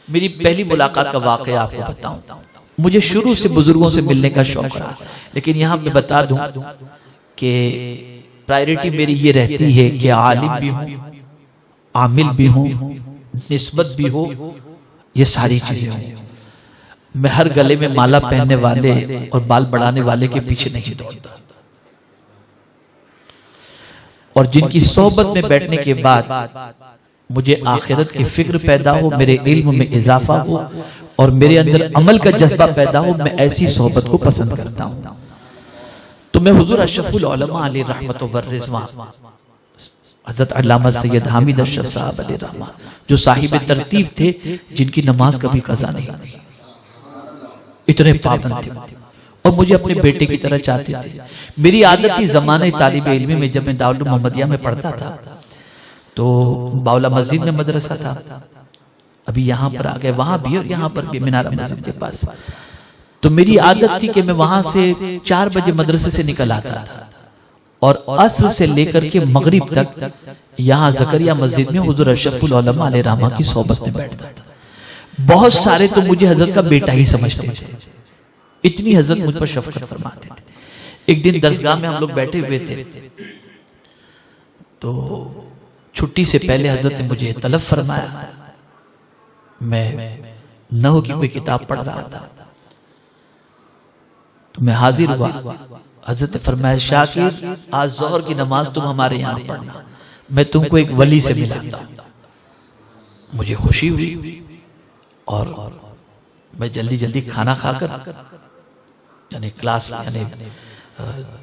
میری پہلی ملاقات کا واقعہ آپ کو بتاؤں. مجھے شروع سے بزرگوں سے ملنے کا شوق رہا، لیکن یہاں میں بتا دوں کہ پرائیورٹی میری یہ رہتی ہے کہ عالم بھی ہوں، عامل بھی ہوں، نسبت بھی ہو، یہ ساری چیزیں ہوں. میں ہر گلے میں مالا پہننے والے اور بال بڑھانے والے کے پیچھے نہیں دوڑتا، اور جن کی صحبت میں بیٹھنے کے بعد مجھے آخرت کی فکر پیدا ہو، میرے علم میں اضافہ ہو اور میرے اندر عمل کا جذبہ پیدا ہو، میں ایسی صحبت کو پسند کرتا ہوں. تو میں حضور اشرف العلماء علیہ رحمت و رضوان حضرت علامہ سید حامد اشرف صاحب علیہ رحمہ، جو صاحب ترتیب تھے، جن کی نماز کبھی قضا نہیں، اتنے پابند تھے اور مجھے اپنے بیٹے کی طرح چاہتے تھے. میری عادت تھی زمانہ طالب علم میں، جب میں دارالعلوم محمدیہ میں پڑھتا تھا تو باولا مسجد میں مدرسہ تھا، ابھی یہاں پر آ گئے، وہاں بھی اور یہاں پر بھی مینارہ مسجد کے پاس. تو میری عادت تھی کہ میں وہاں سے 4 بجے مدرسے سے نکل آتا تھا اور عصر سے لے کر کے مغرب تک یہاں زکریا مسجد میں حضور اشرف العلماء علیہ رحمہ کی صحبت میں بیٹھتا تھا. بہت سارے تو مجھے حضرت کا بیٹا ہی سمجھتے تھے، اتنی حضرت مجھ پر شفقت فرماتے تھے. ایک دن درسگاہ میں ہم لوگ بیٹھے ہوئے تھے تو چھٹی سے پہلے حضرت نے مجھے طلب فرمایا. میں نحو کی کوئی کتاب پڑھ رہا تھا تو میں حاضر ہوا. حضرت نے فرمایا شاکر آج ظہر کی نماز تم ہمارے یہاں پڑھنا، میں تم کو ایک ولی سے ملاتا ہوں. مجھے خوشی ہوئی اور میں جلدی جلدی کھانا کھا کر، یعنی کلاس یعنی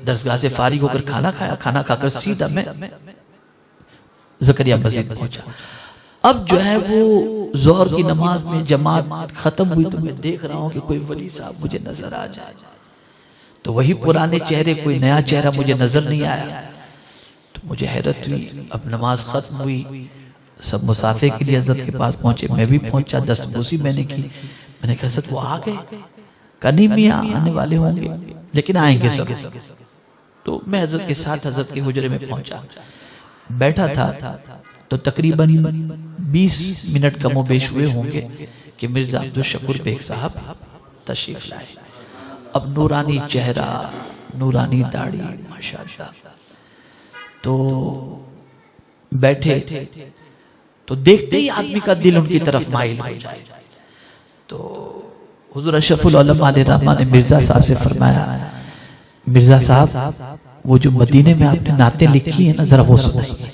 درسگاہ سے فارغ ہو کر کھانا کھایا، کھانا کھا کر سیدھا میں زکریا مسجد پہنچا. اب جو ہے وہ ظہر کی نماز میں جماعت ختم ہوئی تو میں دیکھ رہا ہوں کہ کوئی ولی صاحب مجھے نظر آ جائے، تو وہی پرانے چہرے، کوئی نیا چہرہ مجھے نظر نہیں آیا. تو مجھے حیرت ہوئی. اب نماز ختم ہوئی، سب مسافے کے لیے حضرت کے پاس پہنچے، میں بھی پہنچا، دستبوسی میں نے کی. میں نے کہا حضرت وہ آ گئے؟ کہا نہیں میاں آنے والے ہوں گے لیکن آئیں گے سب. تو میں حضرت کے ساتھ حضرت کے حجرے میں پہنچا، بیٹھا تھا تو تقریباً 20 منٹ کم و بیش ہوئے ہوں گے کہ مرزا عبدالشکور بیگ صاحب تشریف لائے. اب نورانی چہرہ، نورانی داڑھی، ماشاءاللہ. تو بیٹھے تو دیکھتے ہی آدمی کا دل ان کی طرف مائل ہو جائے. تو حضور اشرف العلماء علیہ رحمہ نے مرزا صاحب سے فرمایا مرزا صاحب وہ جو مدینے میں آپ نے نعتیں لکھی ہیں نا ذرا وہ سنائیے.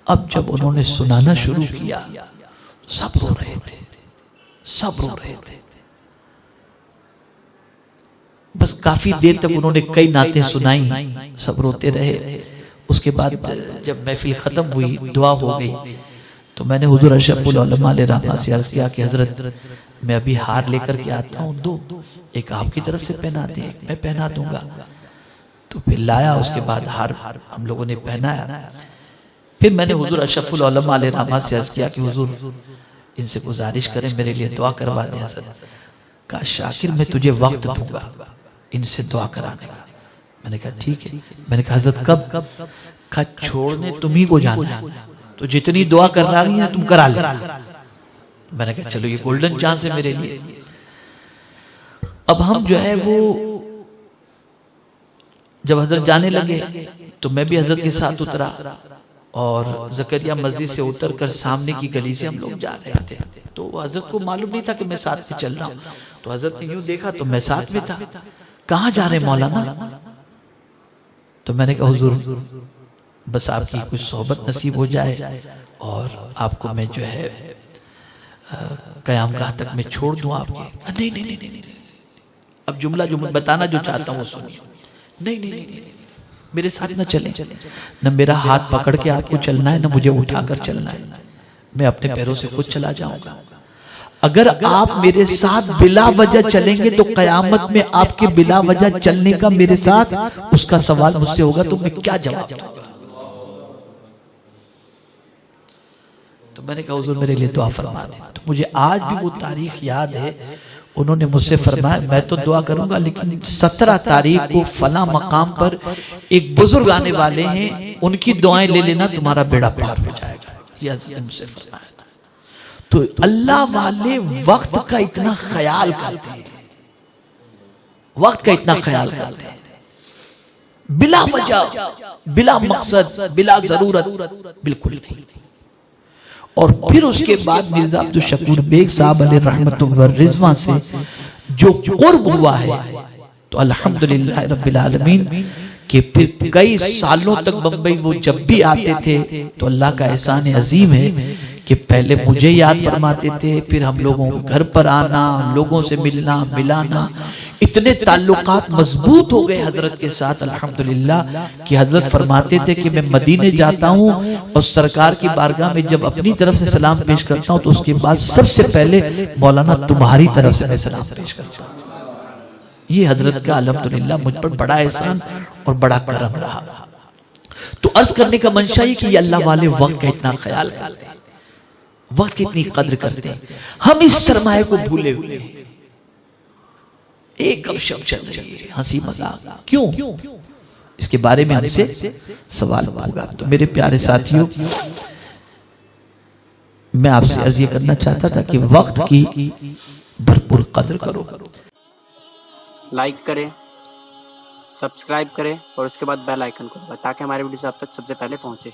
اب جب انہوں نے سنانا شروع کیا سب رو رہے تھے، سب رو رہے تھے. بس کافی دیر تک انہوں نے کئی نعتیں سنائیں، سب روتے رہے. اس کے بعد جب محفل ختم ہوئی، دعا ہو گئی، تو میں نے حضور اشرف العلماء علیہ رحمہ سے عرض کیا کہ حضرت میں ابھی ہار لے کر کے آتا ہوں، دو ایک آپ کی طرف سے پہنا دیں، ایک میں پہنا دوں گا. تو پھر لایا، اس کے بعد ہار ہم لوگوں نے پہنایا. پھر میں نے حضور اشرف العلماء علیہ رحمہ سے عرض کیا کہ حضور ان سے گزارش کریں میرے لیے دعا کروا دیں. حضرت کہا شاکر میں تجھے وقت دوں گا ان سے دعا کرانے کا. میں نے کہا ٹھیک ہے. میں نے کہا حضرت کب؟ کہا چھوڑنے تمہیں کو جانا ہے، تو جتنی دعا کر رہی ہیں تم کرا لے. میں نے کہا چلو یہ گولڈن چانس ہے میرے لیے. اب ہم جو ہے وہ جب حضرت جانے لگے تو میں بھی حضرت کے ساتھ اترا اور زکریا مسجد سے اتر کر سامنے کی گلی سے ہم لوگ جا رہے تھے. تو حضرت کو معلوم نہیں تھا کہ میں ساتھ میں چل رہا ہوں. تو حضرت نے یوں دیکھا تو میں ساتھ میں تھا. کہاں جا رہے مولانا؟ تو میں نے کہا حضور بس آپ کی کچھ صحبت نصیب ہو جائے اور آپ کو میں جو ہے قیام گاہ تک میں چھوڑ دوں آپ کے. نہیں اب جملہ جو میں بتانا جو چاہتا ہوں وہ سنیے. نہیں میرے ساتھ نہ چلیں، نہ میرا ہاتھ پکڑ کے آپ کو چلنا ہے، نہ مجھے اٹھا کر چلنا ہے. میں اپنے پیروں سے خود چلا جاؤں گا. اگر آپ میرے ساتھ بلا وجہ چلیں گے تو قیامت میں آپ کے بلا وجہ چلنے کا میرے ساتھ اس کا سوال مجھ سے ہوگا تو میں کیا جواب دوں گا؟ تو میں نے کہا حضور میرے لیے دعا فرما دیں. تو مجھے آج بھی وہ تاریخ یاد ہے. انہوں نے مجھ سے فرمایا میں تو دعا کروں گا لیکن 17 تاریخ کو فلاں مقام پر ایک بزرگ آنے والے ہیں، ان کی دعائیں لے لینا تمہارا بیڑا پار ہو جائے گا. یہ حضرت نے مجھ سے فرمایا تھا. تو اللہ والے وقت کا اتنا خیال کرتے ہیں، وقت کا اتنا خیال کرتے ہیں، بلا وجہ، بلا مقصد، بلا ضرورت، بالکل نہیں۔ اور پھر اس کے بعد مرزا عبدالشکور بیگ صاحب علیہ رحمت و رضوان سے جو قرب ہوا ہے، تو الحمدللہ رب العالمین کہ پھر کئی سالوں تک بمبئی وہ جب بھی آتے تھے تو اللہ کا احسان عظیم ہے کہ پہلے مجھے یاد فرماتے تھے، پھر ہم لوگوں کے گھر پر آنا، لوگوں سے ملنا ملانا، اتنے تعلقات مضبوط ہو گئے حضرت کے ساتھ الحمدللہ کہ حضرت فرماتے تھے کہ میں مدینے جاتا ہوں اور سرکار کی بارگاہ میں جب اپنی طرف سے سلام پیش کرتا ہوں تو اس کے بعد سب سے پہلے مولانا تمہاری طرف سے میں سلام پیش کرتا ہوں۔ یہ حضرت کا الحمدللہ مجھ پر بڑا احسان اور بڑا کرم رہا۔ تو عرض کرنے کا منشا یہ کہ یہ اللہ والے وقت کا اتنا خیال کرتے ہیں، وقت کی اتنی قدر کرتے ہیں۔ ہم اس سرمایہ کو بھولے ہوئے ہیں، ایک گپ شپ چل رہی ہے، ہنسی مذاق، کیوں؟ اس کے بارے میں ہم سے سوال ہوگا۔ تو میرے پیارے ساتھیوں، میں آپ سے عرض یہ کرنا چاہتا تھا کہ وقت کی بھرپور قدر کرو، لائک کریں، سبسکرائب کریں اور اس کے بعد بیل آئیکن کو دبائیں تاکہ ہمارے ویڈیوز آپ تک سب سے پہلے پہنچے۔